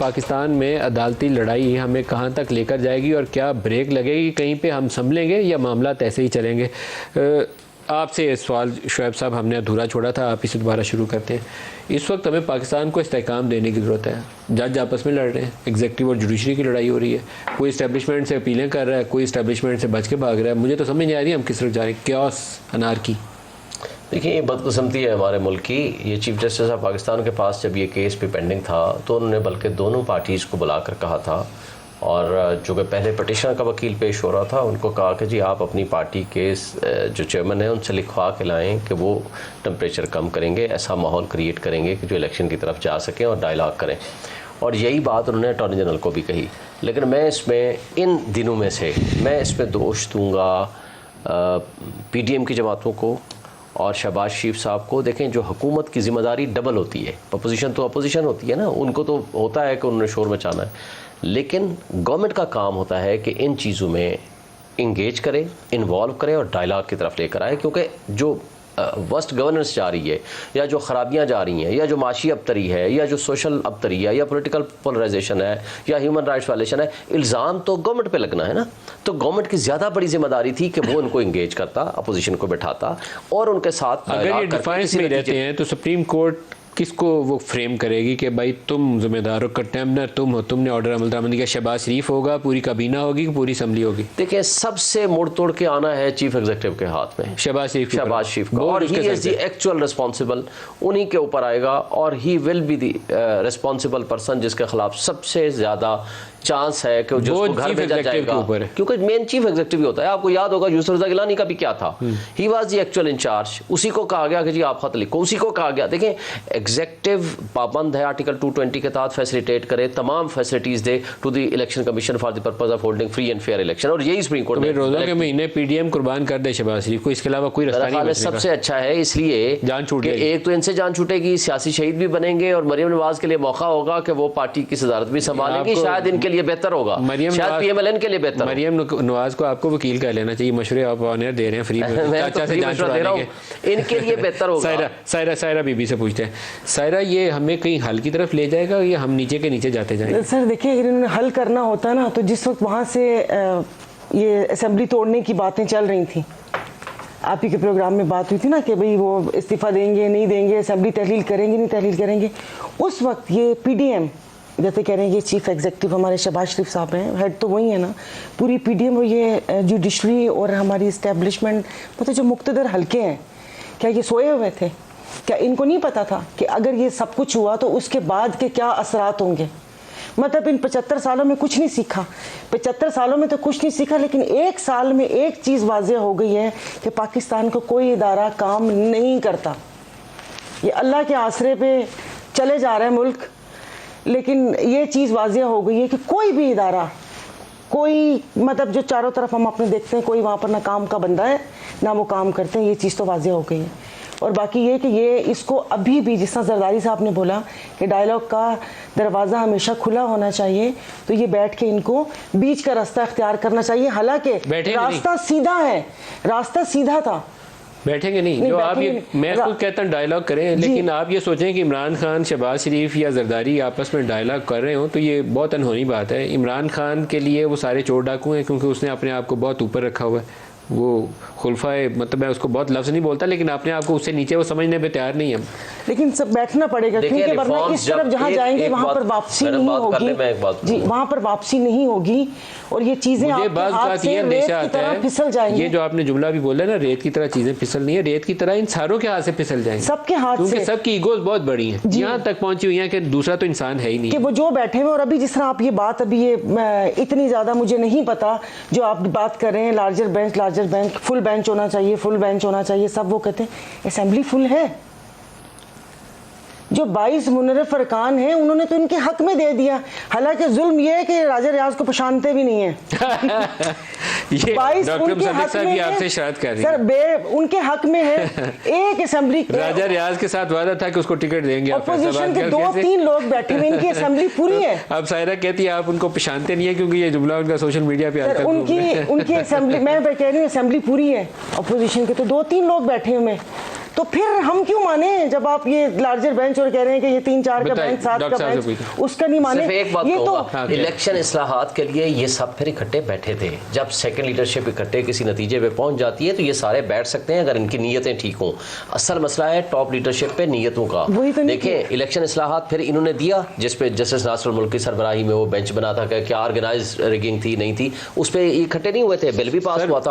पाकिस्तान में अदालती लड़ाई हमें कहाँ तक लेकर जाएगी और क्या ब्रेक लगेगी, कहीं पे हम संभलेंगे या मामला ऐसे ही चलेंगे? आपसे ये सवाल शुएब साहब हमने अधूरा छोड़ा था, आप इसे दोबारा शुरू करते हैं। इस वक्त हमें पाकिस्तान को इस्तेहकाम देने की ज़रूरत है। जज आपस में लड़ रहे हैं, एग्जीक्यूटिव और जुडिशरी की लड़ाई हो रही है, कोई इस्टेब्लिशमेंट से अपीलें कर रहा है, कोई इस्टेब्लिशमेंट से बच के भाग रहा है। मुझे तो समझ नहीं आ रही हम किस तरफ जा रहे हैं, क्यास, अनारकी। देखिए, ये बदकिस्मती है हमारे मुल्क की। ये चीफ जस्टिस ऑफ पाकिस्तान के पास जब ये केस पे पेंडिंग था तो उन्होंने बल्कि दोनों पार्टीज़ को बुलाकर कहा था, और जो कि पहले पटिशनर का वकील पेश हो रहा था उनको कहा कि जी आप अपनी पार्टी के जो चेयरमैन हैं उनसे लिखवा के लाएँ कि वो टेम्परेचर कम करेंगे, ऐसा माहौल क्रिएट करेंगे कि जो इलेक्शन की तरफ जा सकें और डायलॉग करें। और यही बात उन्होंने अटॉर्नी जनरल को भी कही। लेकिन मैं इसमें इन दिनों में से मैं इसमें दोष दूँगा PDM की जमातों को और शहबाज शरीफ साहब को। देखें, जो हुकूमत की ज़िम्मेदारी डबल होती है, अपोजिशन तो अपोजिशन होती है ना, उनको तो होता है कि उन्होंने शोर मचाना है, लेकिन गवर्नमेंट का काम होता है कि इन चीज़ों में इंगेज करे, इन्वॉल्व करे और डायलॉग की तरफ लेकर आए। क्योंकि जो वर्स्ट गवर्नेंस जा रही है, या जो ख़राबियाँ जा रही हैं, या जो माशी अबतरी है, या जो सोशल अबतरी है, या पॉलिटिकल पोलराइजेशन है, या ह्यूमन राइट्स वायलेशन है, इल्ज़ाम तो गवर्नमेंट पे लगना है ना। तो गवर्नमेंट की ज़्यादा बड़ी जिम्मेदारी थी कि वो उनको इंगेज करता, अपोजिशन को बैठाता और उनके साथ। अगर ये डिफेंस में रहते हैं तो सुप्रीम कोर्ट किसको वो फ्रेम करेगी कि भाई तुम जिम्मेदार हो, कंटेम्नर तुम हो, तुमने ऑर्डर अमल दरामदी किया? शहबाज शरीफ होगा, पूरी काबीना होगी, पूरी असम्बली होगी? देखिए, सबसे मुड़ तोड़ के आना है चीफ एग्जीक्यूटिव के हाथ में, शहबाज शरीफ का, और he is the actual responsible. उन्हीं के ऊपर आएगा और he will be the responsible person जिसके खिलाफ सबसे ज़्यादा चांस है कि जो घर भेजा जाएगा, क्योंकि मेन चीफ एग्जीक्यूटिव ही होता है। आपको याद होगा यूसुफ रज़ा गिलानी का भी क्या था, he was the actual incharge. उसी को कहा गया कि जी आप खत लिखो, उसी को कहा गया। देखें, एग्जीक्यूटिव पाबंद है आर्टिकल 220 के तहत फैसिलिटेट करे, तमाम फैसिलिटीज दे to the election commission for the purpose of holding free and fair election. और यही सुप्रीम कोर्ट में रोज़ा के महीने PDM कुर्बान कर दे शहबाज शरीफ को, इसके अलावा कोई रास्ता नहीं है। सबसे अच्छा है, इसलिए जान छूट एक तो इनसे जान छूटेगी, सियासी शहीद भी बनेंगे, और मरियम नवाज के लिए मौका होगा कि वो पार्टी की सदारत भी संभालेंगी। शायद इनके लिए बेहतर होगा, शायद PMLN के लिए बेहतर। मरियम नवाज को आपको वकील कर लेना चाहिए, मशवरे आप ऑनर दे रहे हैं फ्री में, चाचा से जान छुड़ा लेंगे, इनके लिए बेहतर होगा। सायरा बीबी से पूछते हैं, सायरा ये हमें कहीं हल की तरफ ले जाएगा या हम नीचे के नीचे जाते जाएंगे? सर देखिए, अगर इन्होंने हल करना होता ना तो जिस वक्त वहाँ से ये असेंबली तोड़ने की बातें चल रही थी, आप ही के प्रोग्राम में बात हुई थी ना कि भाई वो इस्तीफा देंगे नहीं देंगे, असेंबली तहलील करेंगे नहीं तहलील करेंगे, उस वक्त ये PDM जैसे कह रहे हैं, ये चीफ एग्जीक्यूटिव हमारे शहबाज शरीफ साहब हैं, हेड तो वही है ना, पूरी PDM और ये जुडिशरी और हमारी इस्टेब्लिशमेंट, मतलब जो मुक्तदर हल्के हैं, क्या ये सोए हुए थे? क्या इनको नहीं पता था कि अगर ये सब कुछ हुआ तो उसके बाद के क्या असरात होंगे? मतलब इन 75 सालों में कुछ नहीं सीखा, 75 सालों में तो कुछ नहीं सीखा, लेकिन एक साल में एक चीज़ वाज़ेह हो गई है कि पाकिस्तान का कोई इदारा काम नहीं करता। ये अल्लाह के आसरे पे चले जा रहा है मुल्क, लेकिन ये चीज़ वाज़ेह हो गई है कि कोई भी इदारा, कोई मतलब जो चारों तरफ हम अपने देखते हैं, कोई वहाँ पर ना काम का बंदा है ना वो काम करते हैं। ये चीज़ तो वाज़ेह हो गई है। और बाकी ये कि ये इसको अभी भी, जिस तरह जरदारी साहब ने बोला कि डायलॉग का दरवाज़ा हमेशा खुला होना चाहिए, तो ये बैठ के इनको बीच का रास्ता इख्तियार करना चाहिए। हालांकि रास्ता सीधा है, रास्ता सीधा था, बैठेंगे नहीं जो आप ये, मैं खुद कहता हूँ डायलॉग करें, लेकिन आप ये सोचें कि इमरान खान, शहबाज शरीफ या जरदारी आपस में डायलॉग कर रहे हो तो ये बहुत अनहोनी बात है। इमरान खान के लिए वो सारे चोर डाकू हैं, क्योंकि उसने अपने आप को बहुत ऊपर रखा हुआ है। वो खुलफाए, मतलब मैं उसको बहुत लफ्ज़ नहीं बोलता, लेकिन अपने आप को उससे नीचे वो समझने पे तैयार नहीं है। लेकिन सब बैठना पड़ेगा, क्योंकि वरना इस तरफ जहाँ जाएंगे वहाँ पर वापसी नहीं होगी जी, वहाँ पर वापसी नहीं होगी और ये चीज़ें फिसल जाएंगी। ये जो आपने जुमला भी बोला ना, रेत की तरह चीज़ें फिसल नहीं है, रेत की तरह इन सारों के हाथ से फिसल जाएंगे, सबके हाथ से, क्योंकि सबकी ईगोज बहुत बड़ी हैं, यहाँ तक पहुँची हुई हैं कि दूसरा तो इंसान है ही नहीं, कि वो जो बैठे हुए। और अभी जिस तरह आप ये बात, अभी ये इतनी ज़्यादा मुझे नहीं पता जो आप बात कर रहे हैं, लार्जर बेंच, फुल बेंच होना चाहिए, फुल बेंच होना चाहिए, सब वो कहते हैं असेंबली फुल है। जो 22 मुनर्रफ अरकान हैं उन्होंने तो इनके हक में दे दिया। हालांकि जुल्म ये है कि राजा रियाज को पहचानते भी नहीं है। ये 22 उनके हक में आपसे शरारत कर रही सर, उनके हक में है। एक असेंबली राजा रियाज के साथ वादा था कि उसको टिकट देंगे, अपोजिशन के 2-3 लोग बैठे हुए, इनकी असेंबली पूरी है। अब सायरा कहती है आप उनको पहचानते नहीं है, क्योंकि ये जुमला उनका सोशल मीडिया पे आता है। उनकी असेंबली, मैं कह रही हूँ असेंबली पूरी है, अपोजिशन के तो 2-3 लोग बैठे हुए, तो फिर हम क्यों माने जब आप ये लार्जर बेंच और कह रहे हैं कि ये 3-4 का बताइए, बेंच 7 डॉक्टर का साहब से बेंच उसका नहीं माने। सिर्फ एक बात ये तो कहूंगा, इलेक्शन इस्लाहात के लिए ये सब फिर इकट्ठे बैठे थे। जब सेकंड लीडरशिप इकट्ठे किसी नतीजे पे पहुंच जाती है तो ये सारे बैठ सकते हैं अगर इनकी नीयतें ठीक हों। असल मसला है टॉप लीडरशिप पे नीयतों का। वही तो नहीं देखें इलेक्शन इस्लाहात फिर इन्होंने दिया जिस पे जस्टिस नासिरुल मुल्क की सरबराही में वो बेंच बना था कि क्या ऑर्गेनाइज रिगिंग थी नहीं थी, उस पर इकट्ठे नहीं हुए थे, बिल भी पास हुआ था।